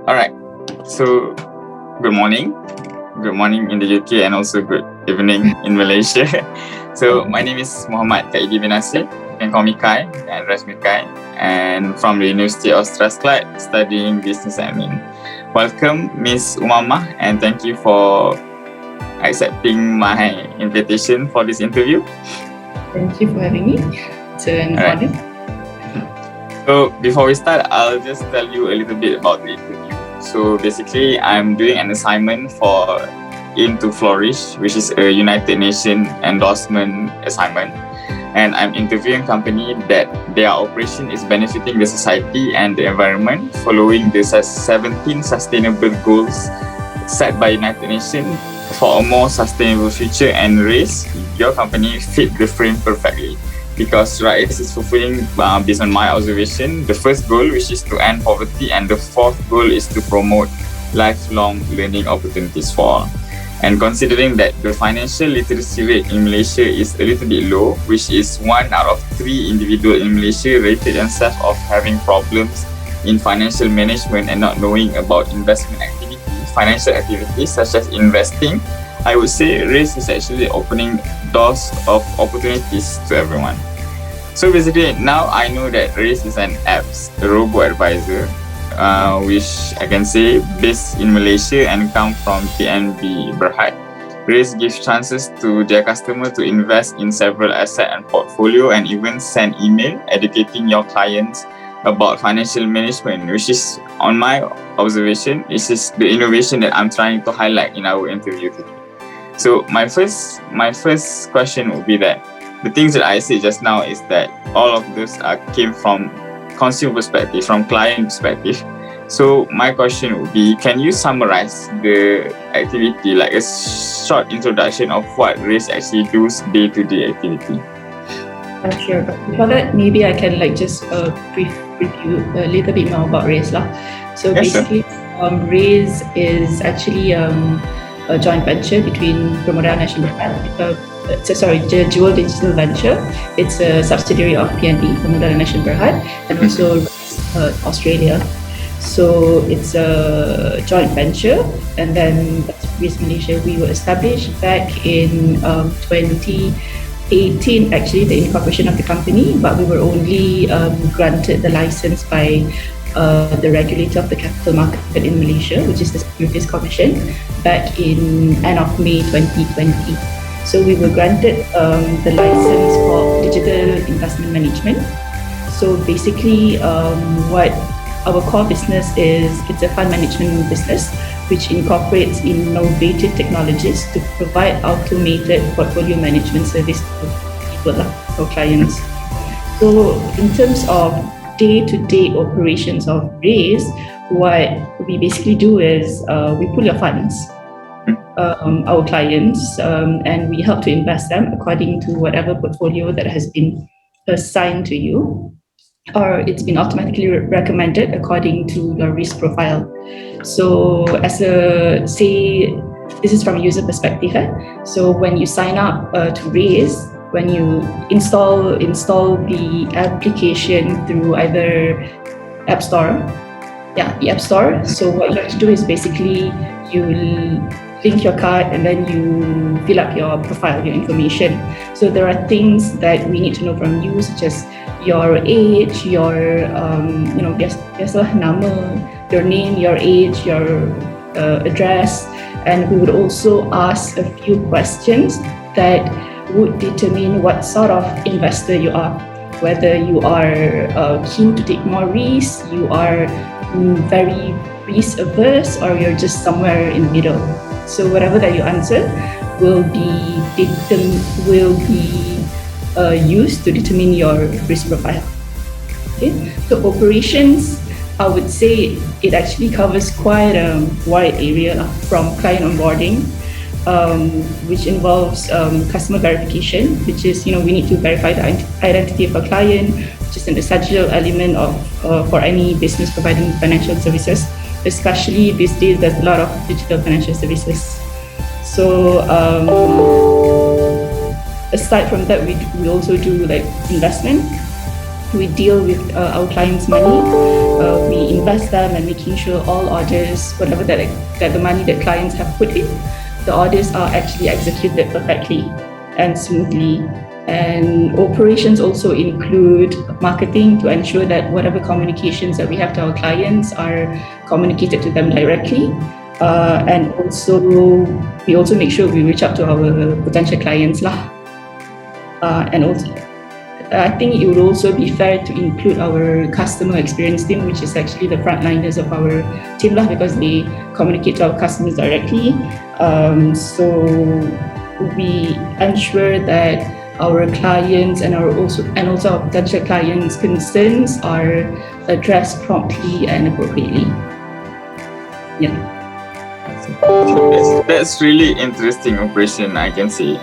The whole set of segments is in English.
All right. So, good morning. Good morning in the UK and also good evening in Malaysia. So, my name is Muhammad Kaidi bin Nasir. You can call me Kai and address me Kai. And from the University of Strathclyde, studying business admin. Welcome, Miss Umamah, and thank you for accepting my invitation for this interview. Thank you for having me. It's an honor. So before we start, I'll just tell you a little bit about the interview. So basically, I'm doing an assignment for Aim to Flourish, which is a United Nations endorsement assignment. And I'm interviewing a company that their operation is benefiting the society and the environment following the 17 sustainable goals set by United Nations for a more sustainable future, and RAIZ, your company, fit the frame perfectly. Because RAIZ is fulfilling, based on my observation, the first goal, which is to end poverty, and the fourth goal is to promote lifelong learning opportunities for all. And considering that the financial literacy rate in Malaysia is a little bit low, which is 1 out of 3 individuals in Malaysia rated themselves of having problems in financial management and not knowing about investment activities, financial activities such as investing, I would say RAIZ is actually opening doors of opportunities to everyone. So basically, now I know that RAIZ is an apps, a robo-advisor, which I can say based in Malaysia and come from PNB Berhad. RAIZ gives chances to their customer to invest in several asset and portfolio, and even send email educating your clients about financial management, which is, on my observation, this is the innovation that I'm trying to highlight in our interview today. So my first question would be that the things that I said just now is that all of those came from consumer perspective, from client perspective. So my question would be, can you summarize the activity, like a short introduction of what RAIZ actually does day-to-day activity? Sure. Before that, maybe I can just brief you a little bit more about RAIZ lah. So basically, RAIZ is actually a joint venture between Pemuda National Jewel Digital Venture. It's a subsidiary of PNB, Pemuda National Berhad, and also Australia. So it's a joint venture, and then RAIZ Malaysia, we were established back in 2018, actually, the incorporation of the company, but we were only granted the license by the regulator of the capital market in Malaysia, which is the Securities Commission, back in end of May 2020. So we were granted the license for digital investment management. So basically, what our core business is, it's a fund management business which incorporates innovative technologies to provide automated portfolio management service to people, for clients. So in terms of day-to-day operations of RAIZ, what we basically do is we pool your funds, our clients, and we help to invest them according to whatever portfolio that has been assigned to you, or it's been automatically recommended according to your risk profile. So this is from a user perspective. So when you sign up to RAIZ, when you install the application through either App Store, the App Store. So what you have to do is basically you link your card and then you fill up your profile, your information. So there are things that we need to know from you, such as your age, your biasalah nama, your name, your age, your address, and we would also ask a few questions that would determine what sort of investor you are, whether you are keen to take more risks, you are very risk averse, or you're just somewhere in the middle. So whatever that you answer will be used to determine your risk profile. Okay, so operations, I would say it actually covers quite a wide area, from client onboarding, which involves customer verification, which is, we need to verify the identity of a client, which is an essential element of for any business providing financial services, especially these days. There's a lot of digital financial services. So aside from that, we also do like investment. we deal with our clients' money. We invest them and making sure all orders, whatever that the money that clients have put in, the orders are actually executed perfectly and smoothly. And operations also include marketing to ensure that whatever communications that we have to our clients are communicated to them directly. And also, we also make sure we reach out to our potential clients lah. And also, I think it would also be fair to include our customer experience team, which is actually the frontliners of our team lah, because they communicate to our customers directly. So we ensure that our clients and also our potential clients' concerns are addressed promptly and appropriately. Yeah. That's really interesting operation, I can say.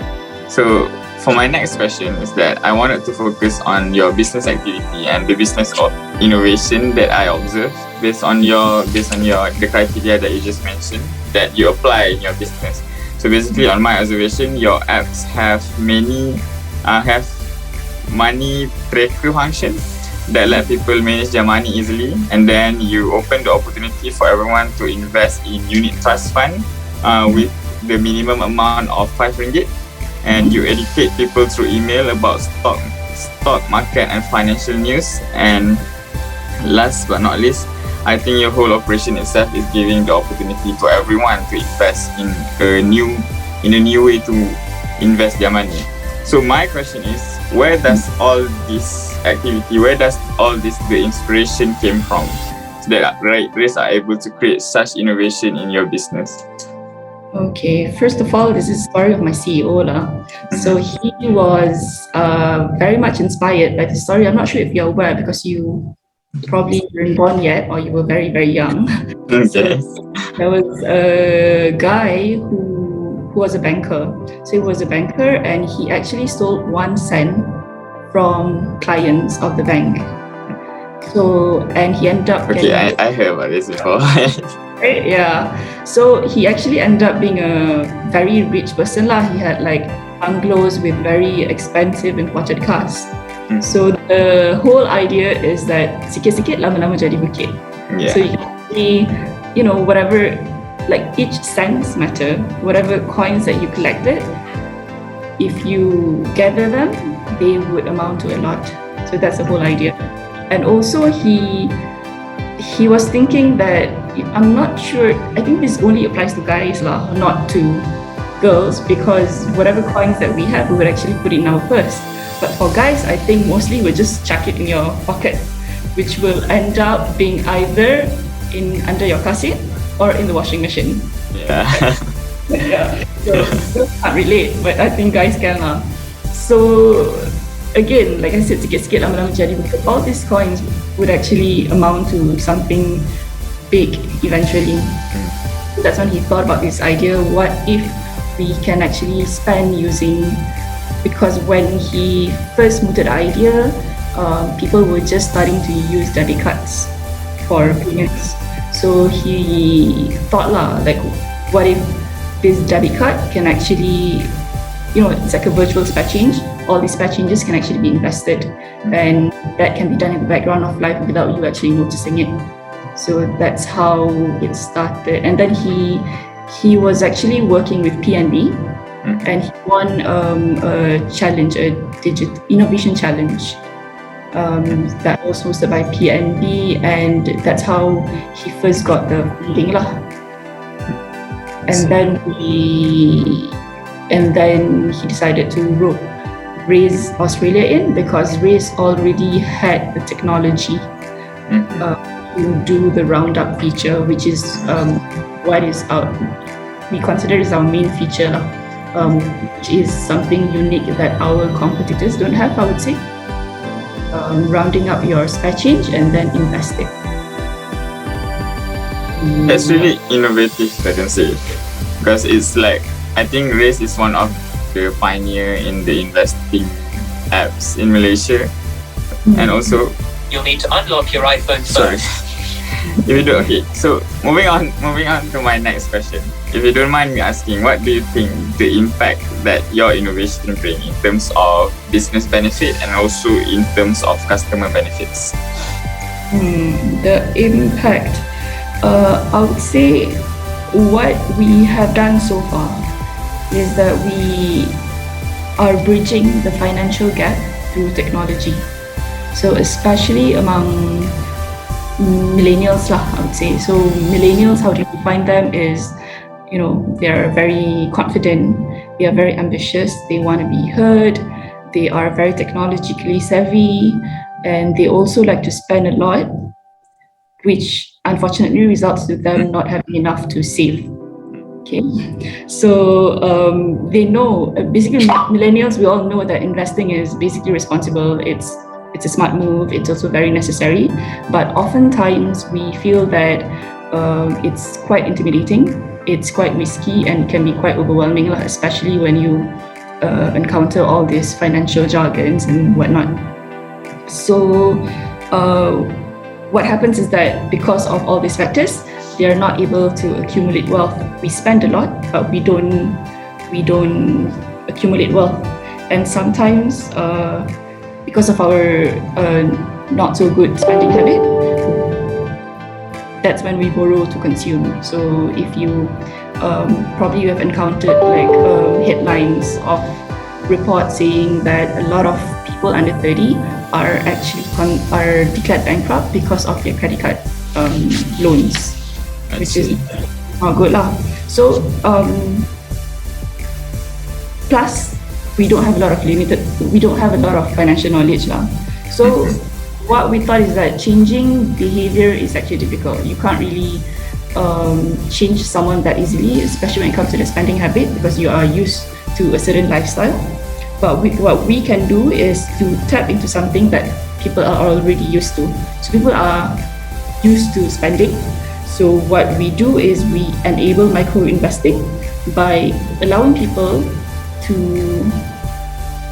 So for my next question is that I wanted to focus on your business activity and the business of innovation that I observed based on the criteria that you just mentioned that you apply in your business. So basically, on my observation, your apps have money tracker function that let people manage their money easily, and then you open the opportunity for everyone to invest in unit trust fund with the minimum amount of RM5, and you educate people through email about stock market and financial news. And last but not least, I think your whole operation itself is giving the opportunity for everyone to invest in a new way to invest their money. So my question is, where does all this the inspiration came from, so that RAIZ are able to create such innovation in your business? Okay, first of all, this is the story of my CEO lah. So he was very much inspired by the story. I'm not sure if you're aware, because you probably weren't born yet, or you were very, very young. Okay. So there was a guy who was a banker. So he was a banker, and he actually stole 1 cent from clients of the bank. So, and he ended up I heard about this before. Right? Yeah. So he actually ended up being a very rich person lah. He had like bungalows with very expensive imported cars. So the whole idea is that sikit-sikit lama-lama jadi bukit. Yeah. So you can actually, whatever, like each cents matter, whatever coins that you collected, if you gather them, they would amount to a lot. So that's the whole idea. And also he was thinking that, I'm not sure, I think this only applies to guys lah, not to girls, because whatever coins that we have, we would actually put it in our purse. But for guys, I think mostly we'll just chuck it in your pocket, which will end up being either under your kasut or in the washing machine. Yeah. Yeah. So girls can't relate, but I think guys can lah. So again, like I said, sikit-sikit lama-lama jadi, because all these coins would actually amount to something big eventually. That's when he thought about this idea, what if we can actually spend using, because when he first mooted the idea, people were just starting to use debit cards for payments. So he thought like, what if this debit card can actually, it's like a virtual spare change. All these spare changes can actually be invested, and that can be done in the background of life without you actually noticing it. So that's how it started. And then he was actually working with PNB, and he won a challenge, a digital innovation challenge that was hosted by PNB, and that's how he first got the funding lah. And then he decided to rope RAIZ Australia in, because RAIZ already had the technology to do the roundup feature, which is what is we consider is our main feature, which is something unique that our competitors don't have, I would say. Rounding up your spare change and then invest it. That's really innovative, I can say, because it's like, I think RAIZ is one of the pioneer in the investing apps in Malaysia. And also, you'll need to unlock your iPhone. Sorry. If you do, okay. So moving on to my next question. If you don't mind me asking, what do you think the impact that your innovation bring in terms of business benefit and also in terms of customer benefits? The impact, I would say, what we have done so far is that we are bridging the financial gap through technology. So especially among millennials lah, I would say. So millennials, how do you find them is, they're very confident, they are very ambitious, they want to be heard, they are very technologically savvy, and they also like to spend a lot, which unfortunately results to them not having enough to save. Okay, so they know, basically millennials, we all know that investing is basically responsible. It's a smart move. It's also very necessary, but oftentimes we feel that it's quite intimidating. It's quite risky and can be quite overwhelming, especially when you encounter all these financial jargons and whatnot. So what happens is that because of all these factors, they are not able to accumulate wealth. We spend a lot, but we don't accumulate wealth. And sometimes because of our not so good spending habit, that's when we borrow to consume. So if you probably you have encountered headlines of reports saying that a lot of people under 30 are actually are declared bankrupt because of their credit card loans, which is not good lah. So plus we don't have a lot of financial knowledge lah. So what we thought is that changing behavior is actually difficult. You can't really change someone that easily, especially when it comes to the spending habit, because you are used to a certain lifestyle. But what we can do is to tap into something that people are already used to. So people are used to spending. So what we do is we enable micro investing by allowing people to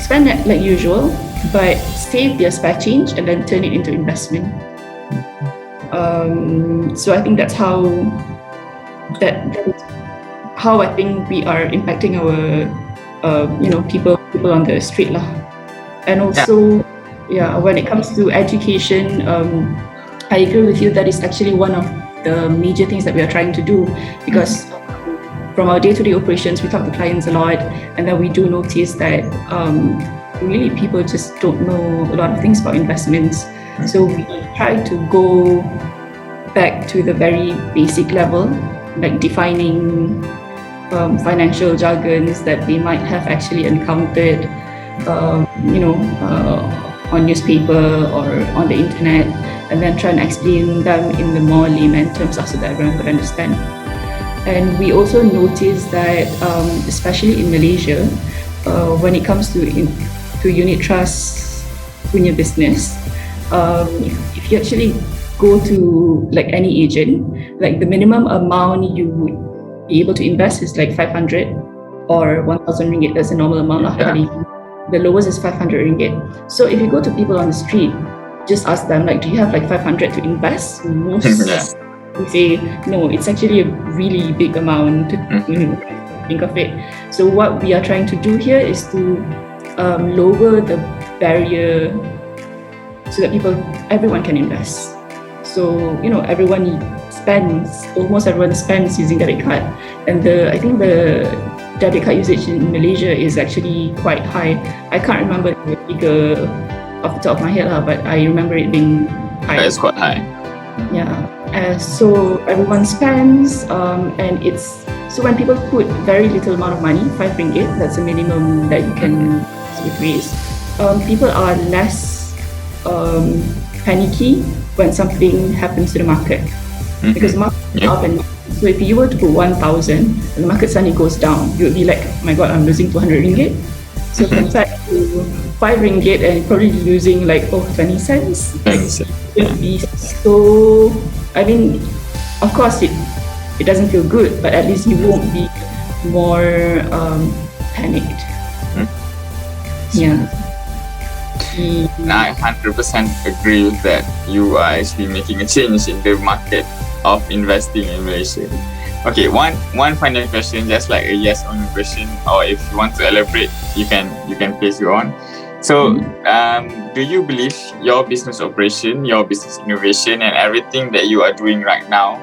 spend like usual, but save their spare change and then turn it into investment. So I think that's how I think we are impacting our people on the street lah. And also when it comes to education, I agree with you that is actually one of the major things that we are trying to do, because from our day-to-day operations, we talk to clients a lot, and then we do notice that really people just don't know a lot of things about investments. So we try to go back to the very basic level, like defining financial jargons that they might have actually encountered on newspaper or on the internet, and then try and explain them in the more layman terms so that everyone could understand. And we also noticed that especially in Malaysia, when it comes to unit trust punya business, if you actually go to like any agent, like the minimum amount you would be able to invest is like 500 or 1,000 ringgit. That's the normal amount. The lowest is 500 ringgit. So if you go to people on the street, just ask them, like, do you have like 500 to invest? Most we say no. It's actually a really big amount to think of it. So what we are trying to do here is to lower the barrier so that everyone can invest. So almost everyone spends using debit card, and I think the debit card usage in Malaysia is actually quite high. I can't remember the figure off the top of my head, but I remember it being high. It's quite high. Yeah. So everyone spends, and so when people put very little amount of money, 5 ringgit, that's the minimum that you can with RAIZ. People are less panicky when something happens to the market, because the market is up and down. So if you were to put 1,000 and the market suddenly goes down, you would be like, oh my god, I'm losing 200 ringgit. So compared to 5 ringgit and probably losing like 20 cents, it would be so. I mean, of course it doesn't feel good, but at least you won't be more panicked. Yeah. I 100% agree with that. You are actually making a change in the market of investing in Malaysia. Okay, one final question, just like a yes or no question, or if you want to elaborate, you can place it on. So, do you believe your business operation, your business innovation, and everything that you are doing right now,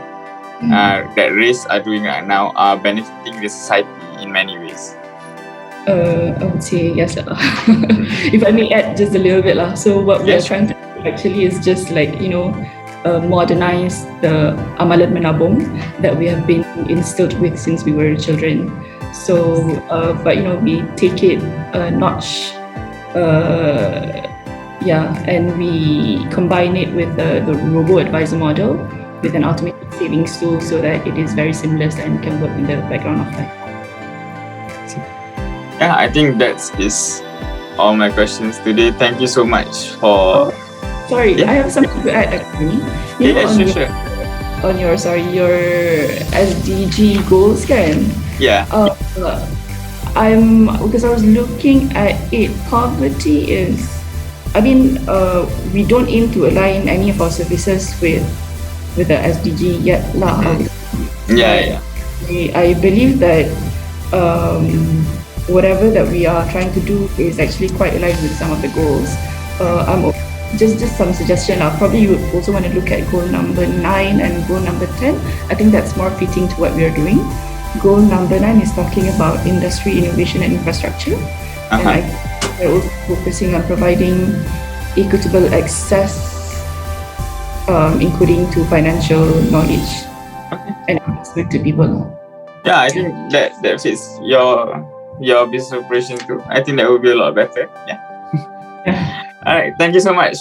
that RAIZ are doing right now, are benefiting the society in many ways? I would say yes. If I may add just a little bit. So what we are Yes. trying to do actually is just like, modernize the amalan menabung that we have been instilled with since we were children. So, but we take it a notch, and we combine it with the robo-advisor model with an automated savings tool so that it is very seamless and can work in the background of life. Yeah, I think that is all my questions today. Thank you so much for. Sorry, Yeah. I have something to add actually. Sure. On your SDG goals, kan? Yeah. Because I was looking at it. Poverty is, we don't aim to align any of our services with the SDG yet lah. Yeah. I believe that whatever that we are trying to do is actually quite aligned with some of the goals. Just some suggestion. Probably you would also want to look at goal number 9 and goal number 10. I think that's more fitting to what we are doing. Goal number 9 is talking about industry, innovation, and infrastructure. And we're also focusing on providing equitable access, including to financial knowledge and access to people. Yeah, I think that fits your business operation too. I think that will be a lot better. Yeah. All right. Thank you so much.